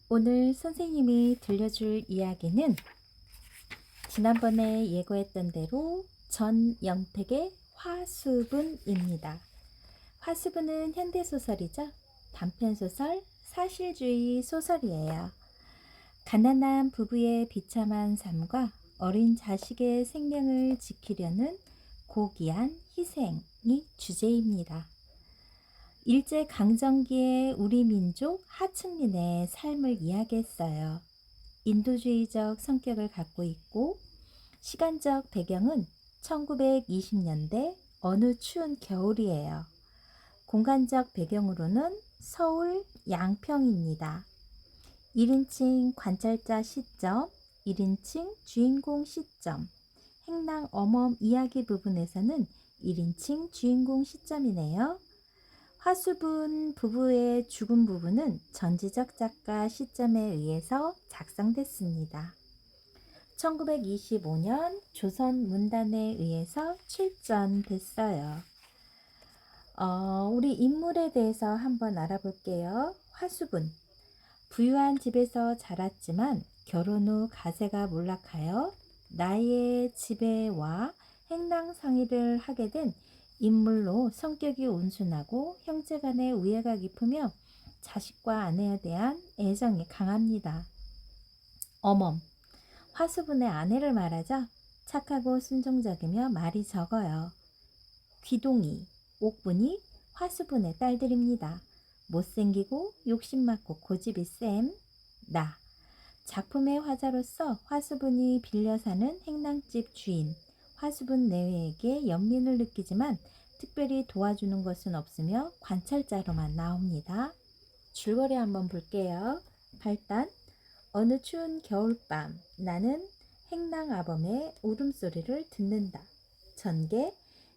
오늘 선생님이 들려줄 이야기는 지난번에 예고했던 대로 전영택의 화수분입니다. 화수분은 현대소설이죠. 단편소설, 사실주의 소설이에요. 가난한 부부의 비참한 삶과 어린 자식의 생명을 지키려는 고귀한 희생이 주제입니다. 일제강점기의 우리 민족 하층민의 삶을 이야기했어요. 인도주의적 성격을 갖고 있고 시간적 배경은 1920년대 어느 추운 겨울이에요. 공간적 배경으로는 서울 양평입니다. 1인칭 관찰자 시점, 1인칭 주인공 시점, 행랑 어멈 이야기 부분에서는 1인칭 주인공 시점이네요. 화수분 부부의 죽음 부분은 전지적 작가 시점에 의해서 작성됐습니다. 1925년 조선문단에 의해서 출전됐어요. 우리 인물에 대해서 한번 알아볼게요. 화수분, 부유한 집에서 자랐지만 결혼 후 가세가 몰락하여 나의 집에 와 행랑상의를 하게 된 인물로 성격이 온순하고 형제간의 우애가 깊으며 자식과 아내에 대한 애정이 강합니다. 어멈, 화수분의 아내를 말하자 착하고 순종적이며 말이 적어요. 귀동이, 옥분이 화수분의 딸들입니다. 못생기고 욕심 많고 고집이 쌤, 나. 작품의 화자로서 화수분이 빌려 사는 행랑집 주인, 화수분 내외에게 연민을 느끼지만 특별히 도와주는 것은 없으며 관찰자로만 나옵니다. 줄거리 한번 볼게요. 8단, 어느 추운 겨울밤 나는 행랑아범의 울음소리를 듣는다. 전개,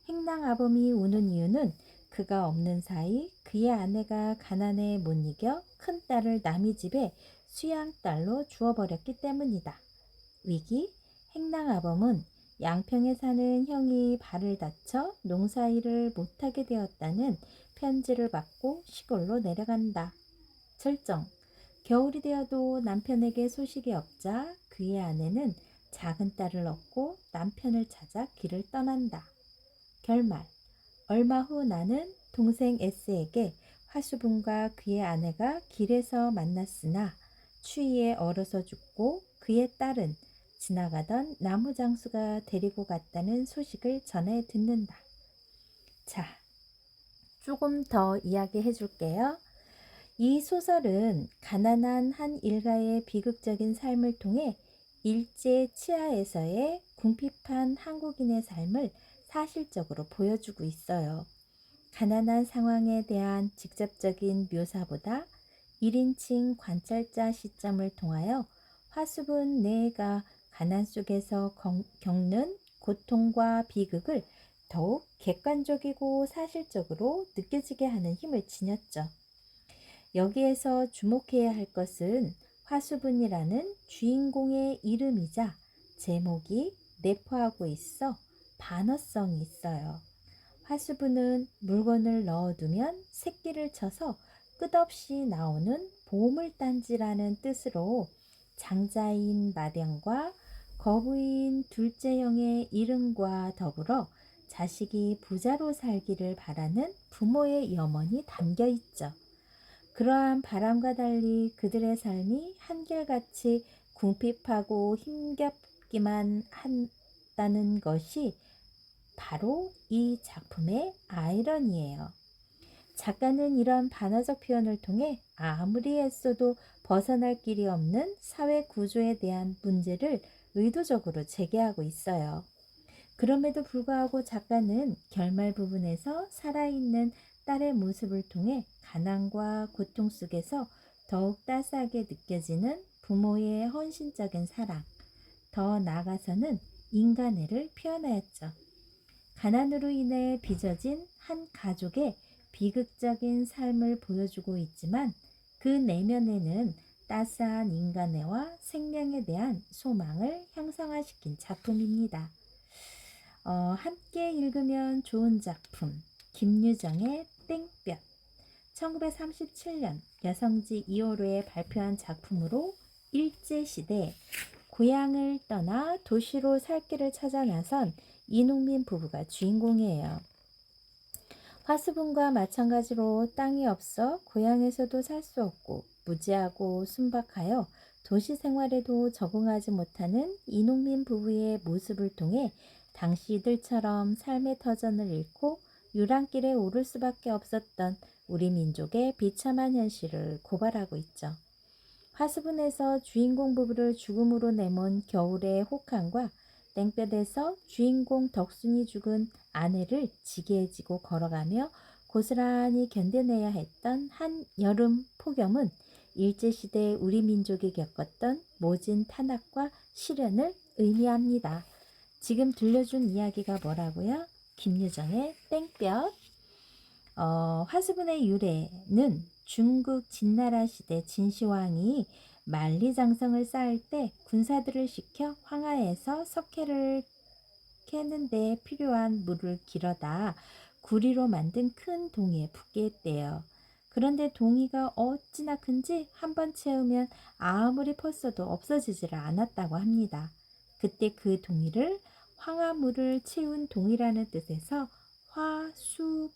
행랑아범이 우는 이유는 그가 없는 사이 그의 아내가 가난에 못 이겨 큰 딸을 남의 집에 수양딸로 주어버렸기 때문이다. 위기, 행랑아범은 양평에 사는 형이 발을 다쳐 농사일을 못하게 되었다는 편지를 받고 시골로 내려간다. 절정, 겨울이 되어도 남편에게 소식이 없자 그의 아내는 작은 딸을 얻고 남편을 찾아 길을 떠난다. 결말, 얼마 후 나는 동생 S에게 화수분과 그의 아내가 길에서 만났으나 추위에 얼어서 죽고 그의 딸은 지나가던 나무장수가 데리고 갔다는 소식을 전해 듣는다. 자, 조금 더 이야기해 줄게요. 이 소설은 가난한 한 일가의 비극적인 삶을 통해 일제 치하에서의 궁핍한 한국인의 삶을 사실적으로 보여주고 있어요. 가난한 상황에 대한 직접적인 묘사보다 1인칭 관찰자 시점을 통하여 화수분 내가 가난 속에서 겪는 고통과 비극을 더욱 객관적이고 사실적으로 느껴지게 하는 힘을 지녔죠. 여기에서 주목해야 할 것은 화수분이라는 주인공의 이름이자 제목이 내포하고 있어 반어성이 있어요. 화수분은 물건을 넣어두면 새끼를 쳐서 끝없이 나오는 보물단지라는 뜻으로 장자인 마령과 거부인 둘째 형의 이름과 더불어 자식이 부자로 살기를 바라는 부모의 염원이 담겨 있죠. 그러한 바람과 달리 그들의 삶이 한결같이 궁핍하고 힘겹기만 한다는 것이 바로 이 작품의 아이러니예요. 작가는 이런 반어적 표현을 통해 아무리 애써도 벗어날 길이 없는 사회 구조에 대한 문제를 의도적으로 제기하고 있어요. 그럼에도 불구하고 작가는 결말 부분에서 살아있는 딸의 모습을 통해 가난과 고통 속에서 더욱 따스하게 느껴지는 부모의 헌신적인 사랑, 더 나아가서는 인간애를 표현하였죠. 가난으로 인해 빚어진 한 가족의 비극적인 삶을 보여주고 있지만 그 내면에는 따스한 인간애와 생명에 대한 소망을 형상화시킨 작품입니다. 함께 읽으면 좋은 작품, 김유정의 땡볕. 1937년 여성지 2호로에 발표한 작품으로 일제시대 고향을 떠나 도시로 살 길을 찾아 나선 이농민 부부가 주인공이에요. 화수분과 마찬가지로 땅이 없어 고향에서도 살 수 없고 무지하고 순박하여 도시 생활에도 적응하지 못하는 이농민 부부의 모습을 통해 당시들처럼 삶의 터전을 잃고 유랑길에 오를 수밖에 없었던 우리 민족의 비참한 현실을 고발하고 있죠. 화수분에서 주인공 부부를 죽음으로 내몬 겨울의 혹한과 땡볕에서 주인공 덕순이 죽은 아내를 지게에 지고 걸어가며 고스란히 견뎌내야 했던 한 여름 폭염은 일제시대 우리 민족이 겪었던 모진 탄압과 시련을 의미합니다. 지금 들려준 이야기가 뭐라고요? 김유정의 땡볕. 화수분의 유래는 중국 진나라 시대 진시황이 만리장성을 쌓을 때 군사들을 시켜 황하에서 석회를 캐는 데 필요한 물을 길어다 구리로 만든 큰 동이에 붓게 했대요. 그런데 동이가 어찌나 큰지 한번 채우면 아무리 펐어도 없어지지를 않았다고 합니다. 그때 그 동이를 황화물을 채운 동이라는 뜻에서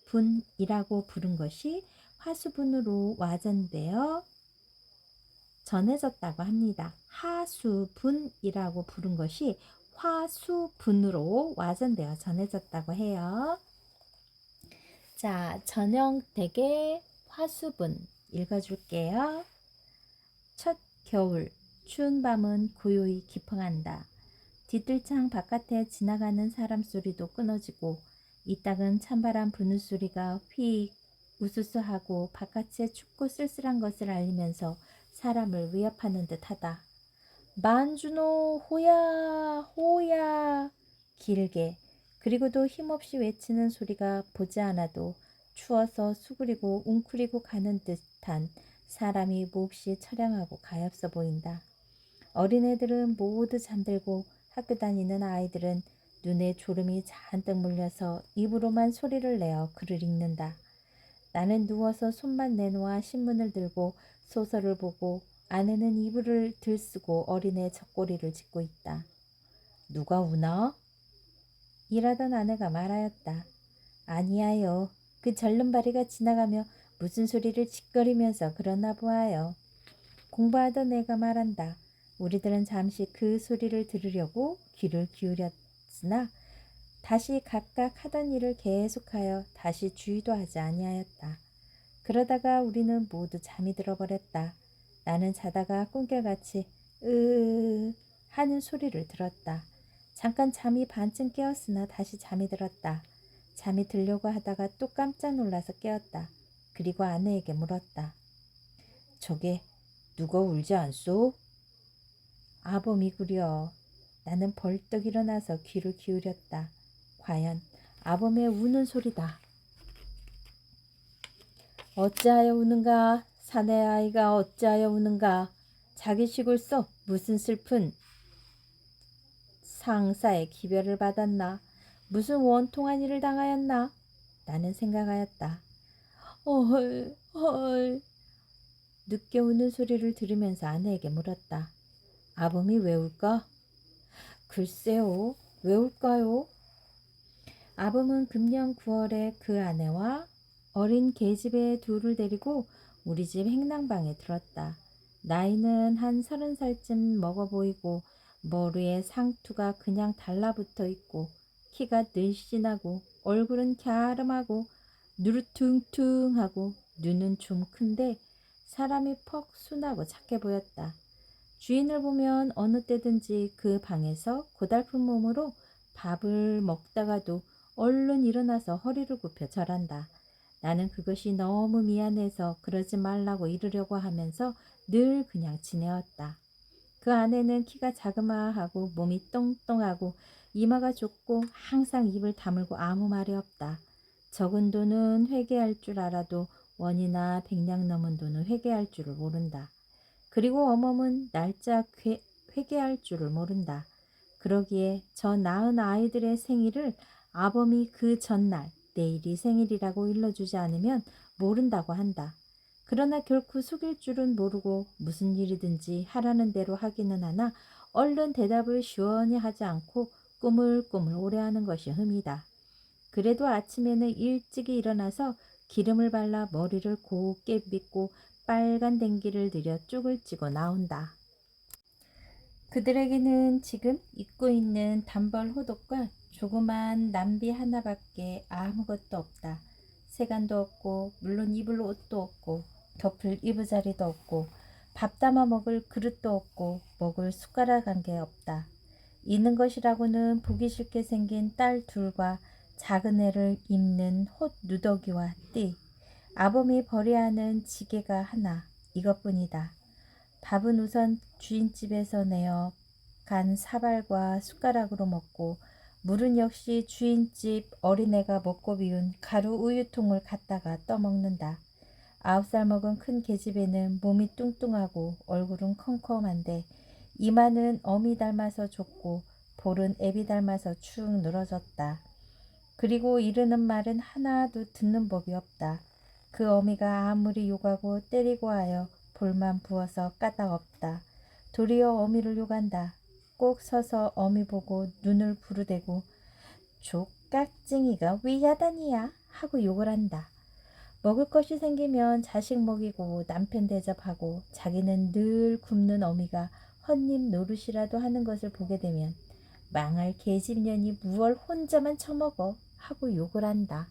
화수분이라고 부른 것이 화수분으로 와전되어 전해졌다고 합니다. 하수분이라고 부른 것이 화수분으로 와전되어 전해졌다고 해요. 자, 전형되게 화수분 읽어줄게요. 첫 겨울, 추운 밤은 고요히 깊어간다. 뒤뜰창 바깥에 지나가는 사람 소리도 끊어지고 이따금 찬바람 부는 소리가 휙 우수수하고 바깥에 춥고 쓸쓸한 것을 알리면서 사람을 위협하는 듯하다. 만주노 호야 호야 길게 그리고도 힘없이 외치는 소리가 보지 않아도 추워서 수그리고 웅크리고 가는 듯한 사람이 몹시 처량하고 가엾어 보인다. 어린애들은 모두 잠들고 학교 다니는 아이들은 눈에 졸음이 잔뜩 몰려서 입으로만 소리를 내어 글을 읽는다. 나는 누워서 손만 내놓아 신문을 들고 소설을 보고 아내는 이불을 들쓰고 어린애 젖꼬리를 짚고 있다. 누가 우나? 일하던 아내가 말하였다. 아니야요. 그 절름발이가 지나가며 무슨 소리를 짓거리면서 그러나 보아요. 공부하던 애가 말한다. 우리들은 잠시 그 소리를 들으려고 귀를 기울였으나 다시 각각 하던 일을 계속하여 다시 주의도 하지 아니하였다. 그러다가 우리는 모두 잠이 들어버렸다. 나는 자다가 꿈결같이 으 하는 소리를 들었다. 잠깐 잠이 반쯤 깨었으나 다시 잠이 들었다. 잠이 들려고 하다가 또 깜짝 놀라서 깨었다. 그리고 아내에게 물었다. 저게 누가 울지 않소? 아범이구려. 나는 벌떡 일어나서 귀를 기울였다. 과연 아범의 우는 소리다. 어찌하여 우는가? 사내 아이가 어찌하여 우는가? 자기 시골서 무슨 슬픈 상사의 기별을 받았나? 무슨 원통한 일을 당하였나? 나는 생각하였다. 헐, 헐. 늦게 우는 소리를 들으면서 아내에게 물었다. 아범이 왜 울까? 글쎄요, 왜 울까요? 아범은 금년 9월에 그 아내와 어린 계집애 둘을 데리고 우리 집 행랑방에 들었다. 나이는 한 30살쯤 먹어 보이고 머리에 상투가 그냥 달라붙어 있고 키가 늘씬하고 얼굴은 갸름하고 누르퉁퉁하고 눈은 좀 큰데 사람이 퍽 순하고 착해 보였다. 주인을 보면 어느 때든지 그 방에서 고달픈 몸으로 밥을 먹다가도 얼른 일어나서 허리를 굽혀 절한다. 나는 그것이 너무 미안해서 그러지 말라고 이르려고 하면서 늘 그냥 지내었다. 그 아내는 키가 자그마하고 몸이 똥똥하고 이마가 좁고 항상 입을 다물고 아무 말이 없다. 적은 돈은 회개할 줄 알아도 원이나 백냥 넘은 돈은 회개할 줄을 모른다. 그리고 어멈은 날짜 회개할 줄을 모른다. 그러기에 저 낳은 아이들의 생일을 아범이 그 전날 내일이 생일이라고 일러주지 않으면 모른다고 한다. 그러나 결코 속일 줄은 모르고 무슨 일이든지 하라는 대로 하기는 하나 얼른 대답을 시원히 하지 않고 꾸물꾸물 오래하는 것이 흠이다. 그래도 아침에는 일찍이 일어나서 기름을 발라 머리를 곱게 빗고 빨간 댕기를 들여 쪽을 찌고 나온다. 그들에게는 지금 입고 있는 단벌 호독과 조그만 남비 하나밖에 아무것도 없다. 세간도 없고 물론 입을 옷도 없고 덮을 이부자리도 없고 밥 담아 먹을 그릇도 없고 먹을 숟가락 한 개 없다. 있는 것이라고는 보기 싫게 생긴 딸 둘과 작은 애를 입는 옷 누더기와 띠, 아범이 버려야 하는 지게가 하나, 이것뿐이다. 밥은 우선 주인집에서 내어 간 사발과 숟가락으로 먹고 물은 역시 주인집 어린애가 먹고 비운 가루 우유통을 갖다가 떠먹는다. 9살 먹은 큰 계집애는 몸이 뚱뚱하고 얼굴은 컴컴한데 이마는 어미 닮아서 좁고 볼은 애비 닮아서 축 늘어졌다. 그리고 이르는 말은 하나도 듣는 법이 없다. 그 어미가 아무리 욕하고 때리고 하여 볼만 부어서 까닭없다. 도리어 어미를 욕한다. 꼭 서서 어미 보고 눈을 부르대고 족깍쟁이가 왜 야단이야 하고 욕을 한다. 먹을 것이 생기면 자식 먹이고 남편 대접하고 자기는 늘 굶는 어미가 헛입 노릇이라도 하는 것을 보게 되면 망할 계집년이 무얼 혼자만 처먹어 하고 욕을 한다.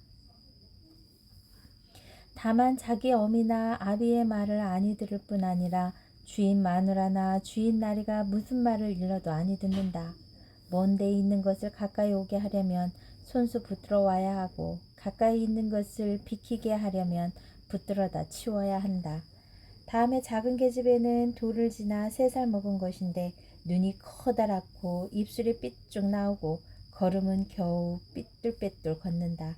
다만 자기 어미나 아비의 말을 아니 들을 뿐 아니라 주인 마누라나 주인 나리가 무슨 말을 일러도 아니 듣는다. 먼 데 있는 것을 가까이 오게 하려면 손수 붙들어 와야 하고 가까이 있는 것을 비키게 하려면 붙들어다 치워야 한다. 다음에 작은 계집애는 돌을 지나 3살 먹은 것인데 눈이 커다랗고 입술이 삐쭉 나오고 걸음은 겨우 삐뚤빼뚤 걷는다.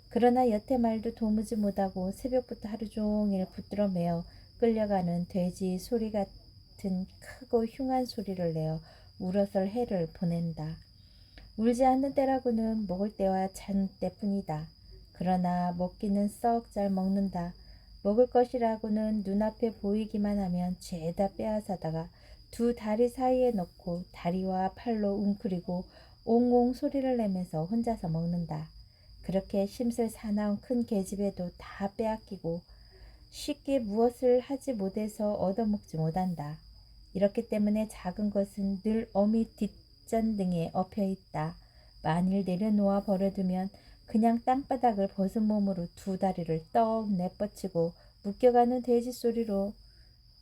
그러나 여태 말도 도무지 못하고 새벽부터 하루 종일 붙들어 매어 끌려가는 돼지 소리 같은 크고 흉한 소리를 내어 울어설 해를 보낸다. 울지 않는 때라고는 먹을 때와 잔 때뿐이다. 그러나 먹기는 썩 잘 먹는다. 먹을 것이라고는 눈앞에 보이기만 하면 죄다 빼앗아다가 두 다리 사이에 넣고 다리와 팔로 웅크리고 옹옹 소리를 내면서 혼자서 먹는다. 그렇게 심술 사나운 큰 계집애도 다 빼앗기고 쉽게 무엇을 하지 못해서 얻어먹지 못한다. 이렇기 때문에 작은 것은 늘 어미 뒷전등에 엎여있다. 만일 내려놓아 버려두면 그냥 땅바닥을 벗은 몸으로 두 다리를 떡 내뻗치고 묶여가는 돼지 소리로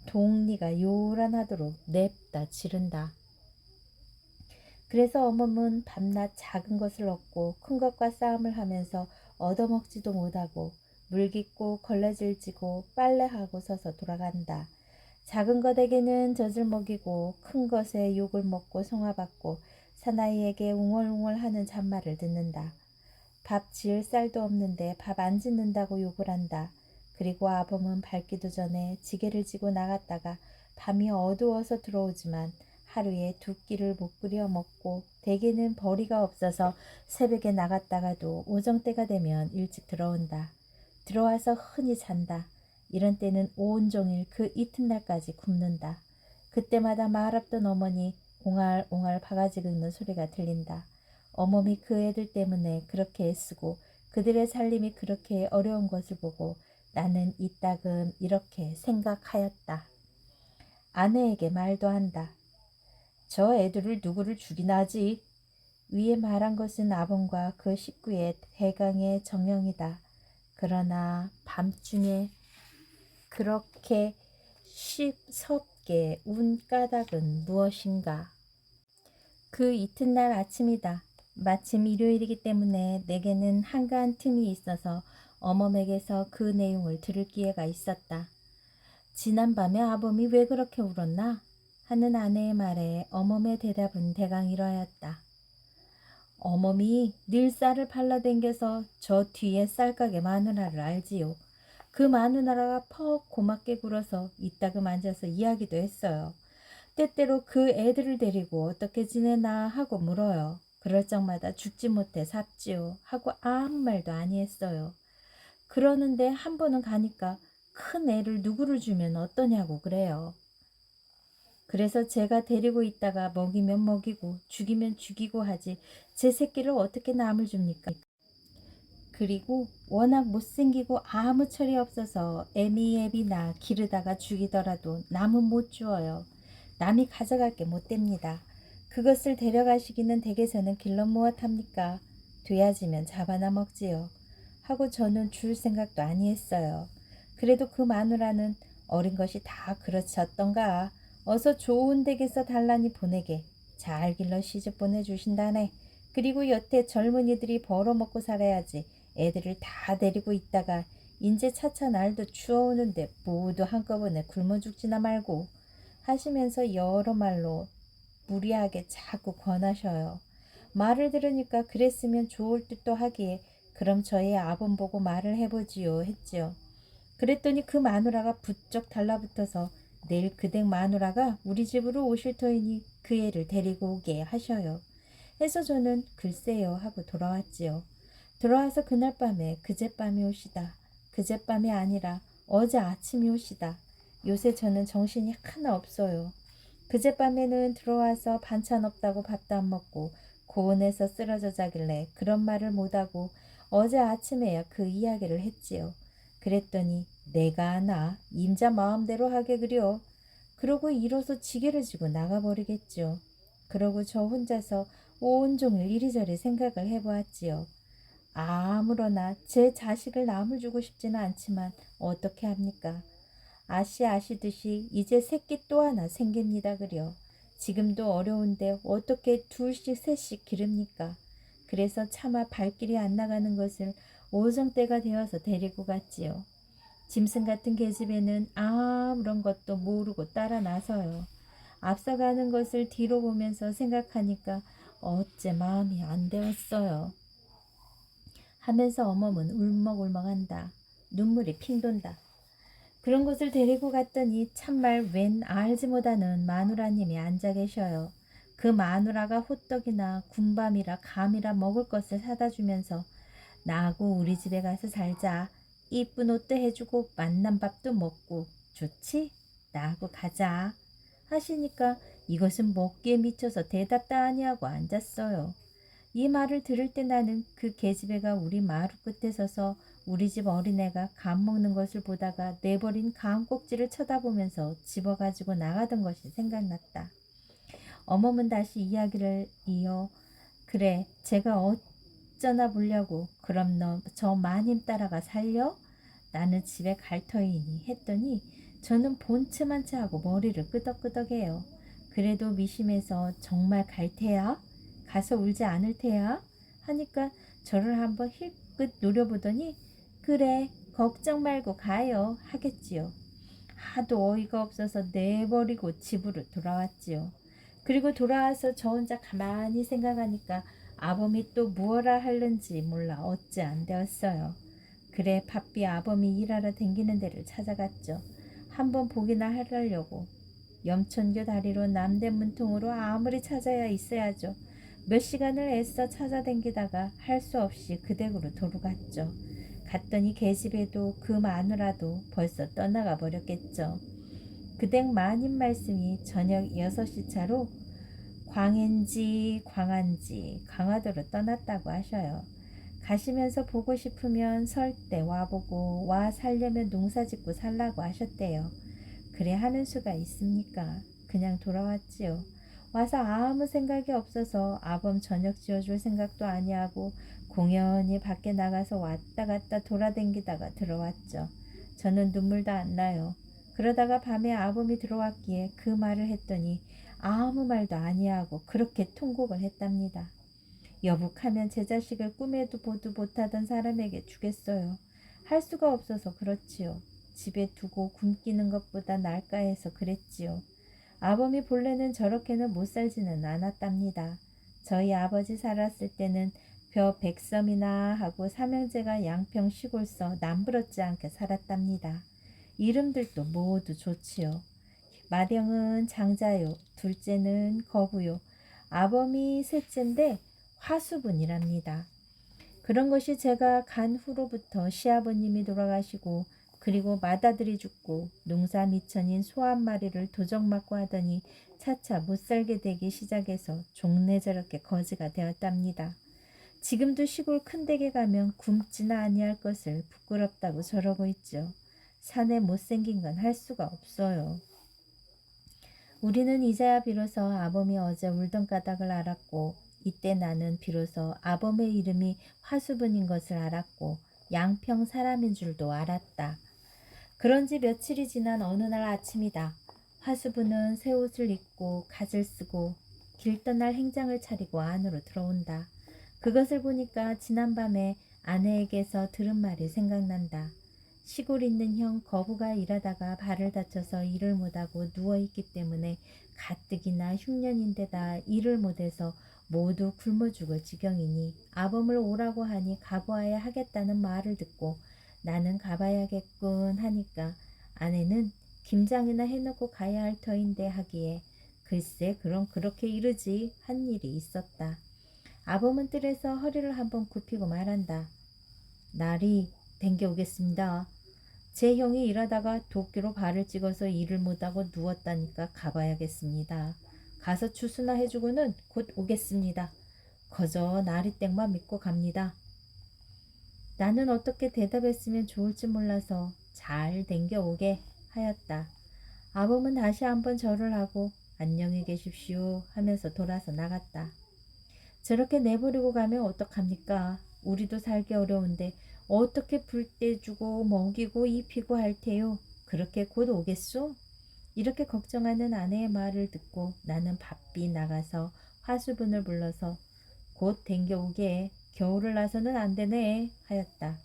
동리가 요란하도록 냅다 지른다. 그래서 어멈은 밤낮 작은 것을 얻고 큰 것과 싸움을 하면서 얻어먹지도 못하고 물깃고 걸레질지고 빨래하고 서서 돌아간다. 작은 것에게는 젖을 먹이고 큰 것에 욕을 먹고 송아받고 사나이에게 웅얼웅얼하는 잔말을 듣는다. 밥 지을 쌀도 없는데 밥 안 짓는다고 욕을 한다. 그리고 아범은 밝기도 전에 지게를 지고 나갔다가 밤이 어두워서 들어오지만 하루에 2끼를 못 끓여 먹고 대개는 벌이가 없어서 새벽에 나갔다가도 오정때가 되면 일찍 들어온다. 들어와서 흔히 잔다. 이런 때는 온종일 그 이튿날까지 굶는다. 그때마다 말 없던 어머니 옹알옹알 바가지 긁는 소리가 들린다. 어멈이 그 애들 때문에 그렇게 애쓰고 그들의 살림이 그렇게 어려운 것을 보고 나는 이따금 이렇게 생각하였다. 아내에게 말도 한다. 저 애들을 누구를 죽이나 하지. 위에 말한 것은 아범과 그 식구의 대강의 정령이다. 그러나 밤중에 그렇게 섭게 운 까닭은 무엇인가? 그 이튿날 아침이다. 마침 일요일이기 때문에 내게는 한가한 틈이 있어서 어멈에게서 그 내용을 들을 기회가 있었다. 지난밤에 아범이 왜 그렇게 울었나? 하는 아내의 말에 어멈의 대답은 대강 이러하였다. 어멈이 늘 쌀을 팔라댕겨서 저 뒤에 쌀가게 마누라를 알지요. 그 마누라가 퍽 고맙게 굴어서 이따금 앉아서 이야기도 했어요. 때때로 그 애들을 데리고 어떻게 지내나 하고 물어요. 그럴 적마다 죽지 못해 삽지요 하고 아무 말도 아니했어요. 그러는데 한 번은 가니까 큰 애를 누구를 주면 어떠냐고 그래요. 그래서 제가 데리고 있다가 먹이면 먹이고 죽이면 죽이고 하지 제 새끼를 어떻게 남을 줍니까? 그리고 워낙 못생기고 아무 철이 없어서 애미애비나 기르다가 죽이더라도 남은 못 주어요. 남이 가져갈 게 못 됩니다. 그것을 데려가시기는 댁에서는 길러 무엇합니까? 돼야지면 잡아나 먹지요. 하고 저는 줄 생각도 아니했어요. 그래도 그 마누라는 어린 것이 다 그렇셨던가. 어서 좋은 댁에서 달라니 보내게. 잘 길러 시집 보내주신다네. 그리고 여태 젊은이들이 벌어먹고 살아야지. 애들을 다 데리고 있다가 인제 차차 날도 추워오는데 모두 한꺼번에 굶어 죽지나 말고 하시면서 여러 말로 무리하게 자꾸 권하셔요. 말을 들으니까 그랬으면 좋을 듯도 하기에 그럼 저희 아범 보고 말을 해보지요 했지요. 그랬더니 그 마누라가 부쩍 달라붙어서 내일 그댁 마누라가 우리 집으로 오실 터이니 그 애를 데리고 오게 하셔요. 해서 저는 글쎄요 하고 돌아왔지요. 돌아와서 그날 밤에 그젯밤이 오시다. 그젯밤이 아니라 어제 아침이 오시다. 요새 저는 정신이 하나 없어요. 그젯밤에는 들어와서 반찬 없다고 밥도 안 먹고 고온에서 쓰러져 자길래 그런 말을 못하고 어제 아침에야 그 이야기를 했지요. 그랬더니 내가 나 임자 마음대로 하게 그려. 그러고 일어서 지게를 지고 나가버리겠죠. 그러고 저 혼자서 온종일 이리저리 생각을 해보았지요. 아무러나 제 자식을 남을 주고 싶지는 않지만 어떻게 합니까? 아시듯이 이제 새끼 또 하나 생깁니다 그려. 지금도 어려운데 어떻게 둘씩 셋씩 기릅니까? 그래서 차마 발길이 안 나가는 것을 오정 때가 되어서 데리고 갔지요. 짐승 같은 계집애는 아무런 것도 모르고 따라 나서요. 앞서가는 것을 뒤로 보면서 생각하니까 어째 마음이 안 되었어요. 하면서 어멈은 울먹울먹한다. 눈물이 핑 돈다. 그런 곳을 데리고 갔더니 참말 웬 알지 못하는 마누라님이 앉아 계셔요. 그 마누라가 호떡이나 군밤이라 감이라 먹을 것을 사다 주면서 나하고 우리 집에 가서 살자. 이쁜 옷도 해주고 맛난 밥도 먹고 좋지? 나하고 가자. 하시니까 이것은 먹기에 미쳐서 대답도 아니하고 앉았어요. 이 말을 들을 때 나는 그 계집애가 우리 마루 끝에 서서 우리 집 어린애가 감 먹는 것을 보다가 내버린 감 꼭지를 쳐다보면서 집어가지고 나가던 것이 생각났다. 어멈은 다시 이야기를 이어 그래 제가 어쩌나 보려고 그럼 너 저 마님 따라가 살려? 나는 집에 갈 터이니 했더니 저는 본체만치 하고 머리를 끄덕끄덕해요. 그래도 미심해서 정말 갈 테야? 가서 울지 않을 테야? 하니까 저를 한번 힐끗 노려보더니 그래 걱정 말고 가요 하겠지요. 하도 어이가 없어서 내버리고 집으로 돌아왔지요. 그리고 돌아와서 저 혼자 가만히 생각하니까 아범이 또 무엇라 할는지 몰라 어찌 안 되었어요. 그래 바삐 아범이 일하러 댕기는 데를 찾아갔죠. 한번 보기나 하려고. 염천교 다리로 남대문통으로 아무리 찾아야 있어야죠. 몇 시간을 애써 찾아댕기다가 할 수 없이 그 댁으로 도로갔죠. 갔더니 계집애도 그 마누라도 벌써 떠나가 버렸겠죠. 그 댁 마님 말씀이 저녁 6시 차로 광안지 강화도로 떠났다고 하셔요. 가시면서 보고 싶으면 설 때 와보고 와 살려면 농사짓고 살라고 하셨대요. 그래 하는 수가 있습니까? 그냥 돌아왔지요. 와서 아무 생각이 없어서 아범 저녁 지어줄 생각도 아니하고 공연히 밖에 나가서 왔다 갔다 돌아댕기다가 들어왔죠. 저는 눈물도 안 나요. 그러다가 밤에 아범이 들어왔기에 그 말을 했더니 아무 말도 아니하고 그렇게 통곡을 했답니다. 여북하면 제 자식을 꿈에도 보도 못하던 사람에게 주겠어요. 할 수가 없어서 그렇지요. 집에 두고 굶기는 것보다 날까 해서 그랬지요. 아범이 본래는 저렇게는 못 살지는 않았답니다. 저희 아버지 살았을 때는 벼 백섬이나 하고 삼형제가 양평 시골서 남부럽지 않게 살았답니다. 이름들도 모두 좋지요. 마령은 장자요, 둘째는 거부요, 아범이 셋째인데 화수분이랍니다. 그런 것이 제가 간 후로부터 시아버님이 돌아가시고 그리고 맏아들이 죽고 농사 미천인 소 한 마리를 도적 맞고 하더니 차차 못살게 되기 시작해서 종래 저렇게 거지가 되었답니다. 지금도 시골 큰 댁에 가면 굶지나 아니할 것을 부끄럽다고 저러고 있죠. 산에 못생긴 건 할 수가 없어요. 우리는 이제야 비로소 아범이 어제 울던 까닭을 알았고 이때 나는 비로소 아범의 이름이 화수분인 것을 알았고 양평 사람인 줄도 알았다. 그런지 며칠이 지난 어느 날 아침이다. 화수분은 새 옷을 입고 갓을 쓰고 길 떠날 행장을 차리고 안으로 들어온다. 그것을 보니까 지난밤에 아내에게서 들은 말이 생각난다. 시골 있는 형 거부가 일하다가 발을 다쳐서 일을 못하고 누워있기 때문에 가뜩이나 흉년인데다 일을 못해서 모두 굶어 죽을 지경이니 아범을 오라고 하니 가보아야 하겠다는 말을 듣고 나는 가봐야겠군 하니까 아내는 김장이나 해놓고 가야 할 터인데 하기에 글쎄 그럼 그렇게 이르지 한 일이 있었다. 아범은 뜰에서 허리를 한번 굽히고 말한다. 날이 댕겨오겠습니다. 제 형이 일하다가 도끼로 발을 찍어서 일을 못하고 누웠다니까 가봐야겠습니다. 가서 추수나 해주고는 곧 오겠습니다. 거저 나리땡만 믿고 갑니다. 나는 어떻게 대답했으면 좋을지 몰라서 잘 댕겨오게 하였다. 아범은 다시 한번 절을 하고 안녕히 계십시오 하면서 돌아서 나갔다. 저렇게 내버리고 가면 어떡합니까? 우리도 살기 어려운데 어떻게 불 떼주고 먹이고 입히고 할 테요? 그렇게 곧 오겠소? 이렇게 걱정하는 아내의 말을 듣고 나는 바삐 나가서 화수분을 불러서 곧 댕겨오게 겨울을 나서는 안 되네 하였다.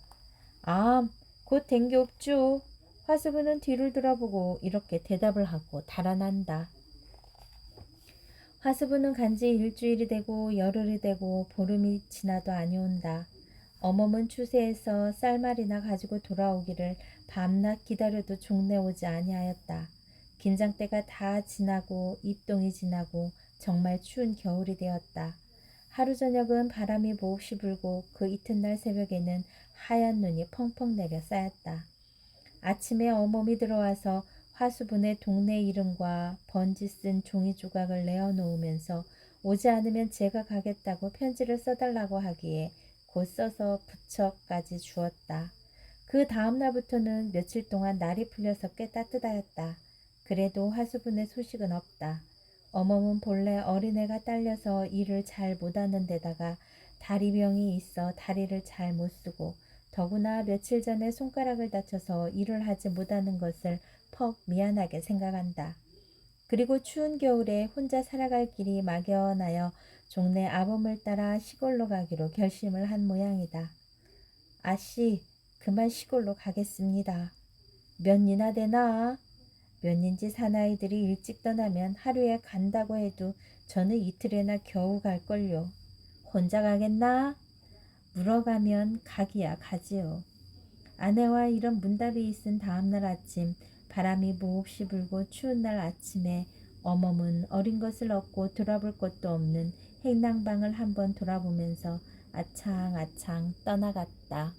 아, 곧 댕겨옵죠. 화수분은 뒤를 돌아보고 이렇게 대답을 하고 달아난다. 화수분은 간지 일주일이 되고 열흘이 되고 보름이 지나도 아니온다. 어멈은 추세에서 쌀말이나 가지고 돌아오기를 밤낮 기다려도 종래 오지 아니하였다. 긴장때가 다 지나고 입동이 지나고 정말 추운 겨울이 되었다. 하루 저녁은 바람이 몹시 불고 그 이튿날 새벽에는 하얀 눈이 펑펑 내려 쌓였다. 아침에 어멈이 들어와서 화수분의 동네 이름과 번지 쓴 종이 조각을 내어놓으면서 오지 않으면 제가 가겠다고 편지를 써달라고 하기에 곧 써서 부처까지 주었다. 그 다음 날부터는 며칠 동안 날이 풀려서 꽤 따뜻하였다. 그래도 화수분의 소식은 없다. 어멈은 본래 어린애가 딸려서 일을 잘 못하는 데다가 다리병이 있어 다리를 잘 못 쓰고 더구나 며칠 전에 손가락을 다쳐서 일을 하지 못하는 것을 퍽 미안하게 생각한다. 그리고 추운 겨울에 혼자 살아갈 길이 막연하여 종래 아범을 따라 시골로 가기로 결심을 한 모양이다. 아씨, 그만 시골로 가겠습니다. 몇 년이나 되나? 몇 년지 사나이들이 일찍 떠나면 하루에 간다고 해도 저는 이틀에나 겨우 갈걸요. 혼자 가겠나? 물어가면 가기야 가지요. 아내와 이런 문답이 있은 다음날 아침 바람이 몹시 불고 추운 날 아침에 어멈은 어린 것을 얻고 돌아볼 것도 없는 행랑방을 한번 돌아보면서 아창아창 떠나갔다.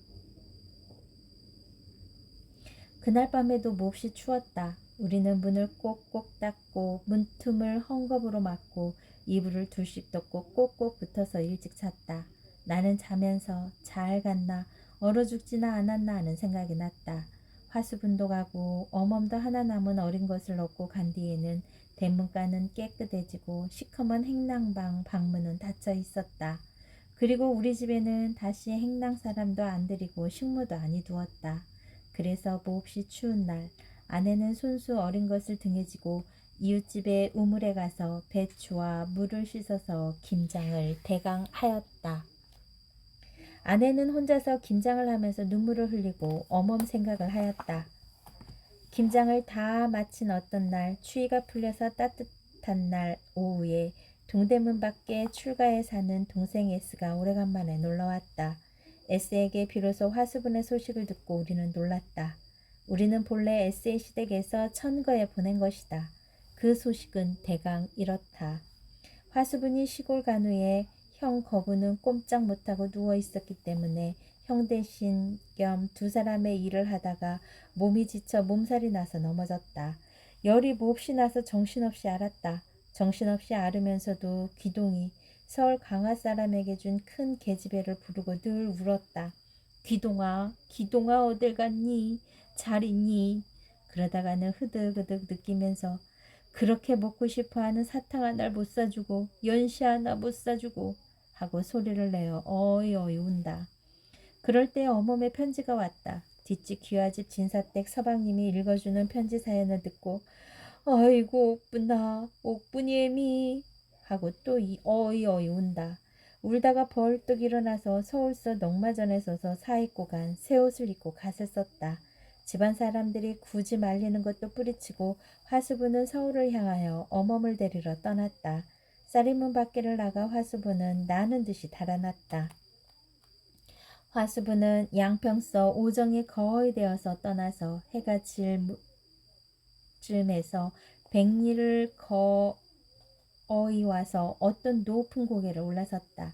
그날 밤에도 몹시 추웠다. 우리는 문을 꼭꼭 닫고 문틈을 헝겊으로 막고 이불을 둘씩 덮고 꼭꼭 붙어서 일찍 잤다. 나는 자면서 잘 갔나 얼어 죽지나 않았나 하는 생각이 났다. 화수분도 가고 어멈도 하나 남은 어린 것을 얻고 간 뒤에는 대문가는 깨끗해지고 시커먼 행랑방 방문은 닫혀 있었다. 그리고 우리 집에는 다시 행랑 사람도 안 들이고 식모도 아니 두었다. 그래서 몹시 추운 날 아내는 손수 어린 것을 등에 지고 이웃집의 우물에 가서 배추와 물을 씻어서 김장을 대강하였다. 아내는 혼자서 김장을 하면서 눈물을 흘리고 어멈 생각을 하였다. 김장을 다 마친 어떤 날 추위가 풀려서 따뜻한 날 오후에 동대문 밖에 출가에 사는 동생 S가 오래간만에 놀러왔다. S에게 비로소 화수분의 소식을 듣고 우리는 놀랐다. 우리는 본래 S의 시댁에서 천거에 보낸 것이다. 그 소식은 대강 이렇다. 화수분이 시골 간 후에 형 거부는 꼼짝 못하고 누워 있었기 때문에 형 대신 겸 두 사람의 일을 하다가 몸이 지쳐 몸살이 나서 넘어졌다. 열이 몹시 나서 정신없이 앓았다. 정신없이 앓으면서도 기동이 서울 강화 사람에게 준 큰 계집애를 부르고 늘 울었다. 기동아, 기동아 어딜 갔니? 잘 있니? 그러다가는 흐득흐득 느끼면서 그렇게 먹고 싶어하는 사탕 하나를 못 사주고 연시 하나 못 사주고 하고 소리를 내어 어이어이 운다. 그럴 때 어멈의 편지가 왔다. 뒷집 귀화집 진사댁 서방님이 읽어주는 편지 사연을 듣고 아이고 옥분아 옥분이애미 하고 또 어이어이 운다. 울다가 벌떡 일어나서 서울서 농마전에 서서 사입고 간 새 옷을 입고 갓을 썼다. 집안 사람들이 굳이 말리는 것도 뿌리치고 화수부는 서울을 향하여 어멈을 데리러 떠났다. 쌀이문 밖에를 나가 화수부는 나는 듯이 달아났다. 화수부는 양평서 오정이 거의 되어서 떠나서 해가 질 즈음에서 백리를 거의 와서 어떤 높은 고개를 올라섰다.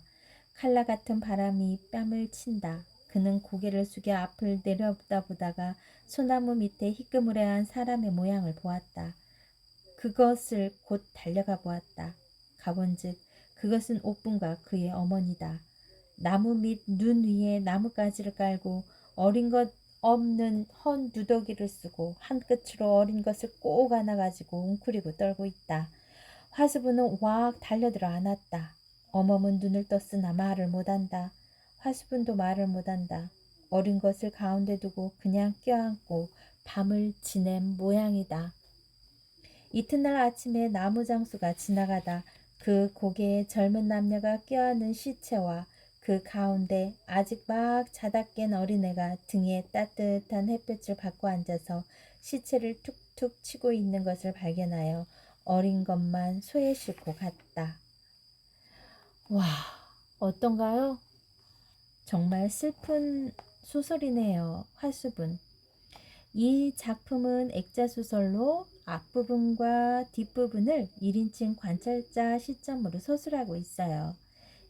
칼라 같은 바람이 뺨을 친다. 그는 고개를 숙여 앞을 내려다보다가 소나무 밑에 희끄무레한 사람의 모양을 보았다. 그것을 곧 달려가 보았다. 가본즉 그것은 옥분과 그의 어머니다. 나무 밑 눈 위에 나뭇가지를 깔고 어린 것 없는 헌 누더기를 쓰고 한 끝으로 어린 것을 꼭 안아가지고 웅크리고 떨고 있다. 화수부는 와악 달려들어 안았다. 어멈은 눈을 떴으나 말을 못한다. 화수분도 말을 못한다. 어린 것을 가운데 두고 그냥 껴안고 밤을 지낸 모양이다. 이튿날 아침에 나무장수가 지나가다 그 고개에 젊은 남녀가 껴안은 시체와 그 가운데 아직 막 자다 깬 어린애가 등에 따뜻한 햇볕을 받고 앉아서 시체를 툭툭 치고 있는 것을 발견하여 어린 것만 소에 싣고 갔다. 와, 어떤가요? 정말 슬픈 소설이네요. 화수분. 이 작품은 액자소설로 앞부분과 뒷부분을 1인칭 관찰자 시점으로 서술하고 있어요.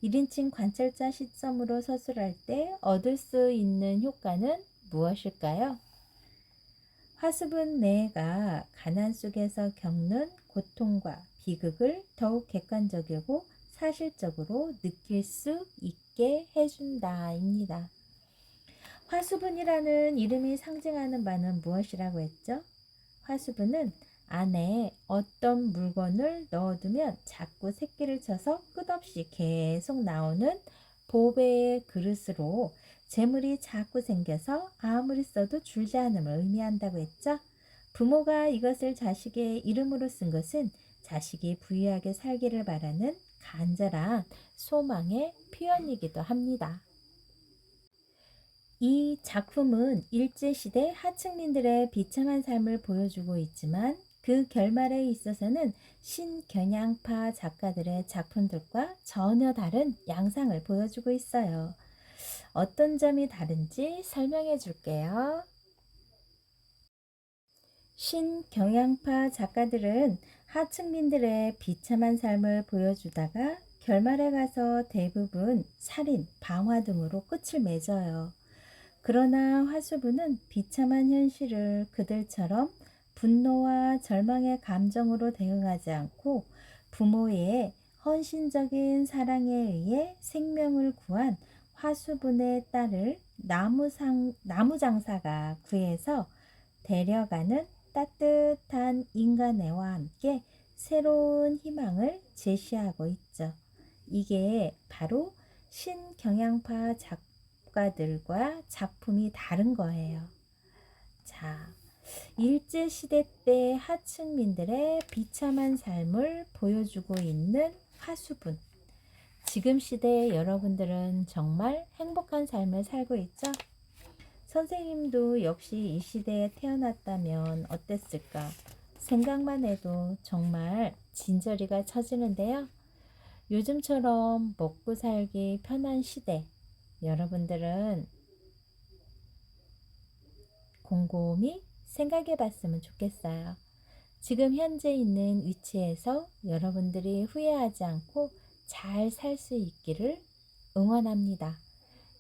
1인칭 관찰자 시점으로 서술할 때 얻을 수 있는 효과는 무엇일까요? 화수분 내가 가난 속에서 겪는 고통과 비극을 더욱 객관적이고 사실적으로 느낄 수 있게 해준다입니다. 화수분이라는 이름이 상징하는 바는 무엇이라고 했죠? 화수분은 안에 어떤 물건을 넣어두면 자꾸 새끼를 쳐서 끝없이 계속 나오는 보배의 그릇으로 재물이 자꾸 생겨서 아무리 써도 줄지 않음을 의미한다고 했죠. 부모가 이것을 자식의 이름으로 쓴 것은 자식이 부유하게 살기를 바라는 간절한 소망의 표현이기도 합니다. 이 작품은 일제시대 하층민들의 비참한 삶을 보여주고 있지만 그 결말에 있어서는 신경향파 작가들의 작품들과 전혀 다른 양상을 보여주고 있어요. 어떤 점이 다른지 설명해 줄게요. 신경향파 작가들은 하층민들의 비참한 삶을 보여주다가 결말에 가서 대부분 살인, 방화 등으로 끝을 맺어요. 그러나 화수부는 비참한 현실을 그들처럼 분노와 절망의 감정으로 대응하지 않고 부모의 헌신적인 사랑에 의해 생명을 구한 화수분의 딸을 나무장사가 구해서 데려가는 따뜻한 인간애와 함께 새로운 희망을 제시하고 있죠. 이게 바로 신경향파 작가들과 작품이 다른 거예요. 자, 일제시대 때 하층민들의 비참한 삶을 보여주고 있는 화수분. 지금 시대의 여러분들은 정말 행복한 삶을 살고 있죠? 선생님도 역시 이 시대에 태어났다면 어땠을까? 생각만 해도 정말 진저리가 쳐지는데요. 요즘처럼 먹고 살기 편한 시대, 여러분들은 곰곰이 생각해 봤으면 좋겠어요. 지금 현재 있는 위치에서 여러분들이 후회하지 않고 잘 살 수 있기를 응원합니다.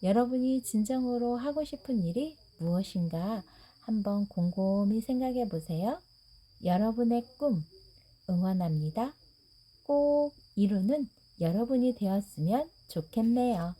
여러분이 진정으로 하고 싶은 일이 무엇인가 한번 곰곰이 생각해 보세요. 여러분의 꿈 응원합니다. 꼭 이루는 여러분이 되었으면 좋겠네요.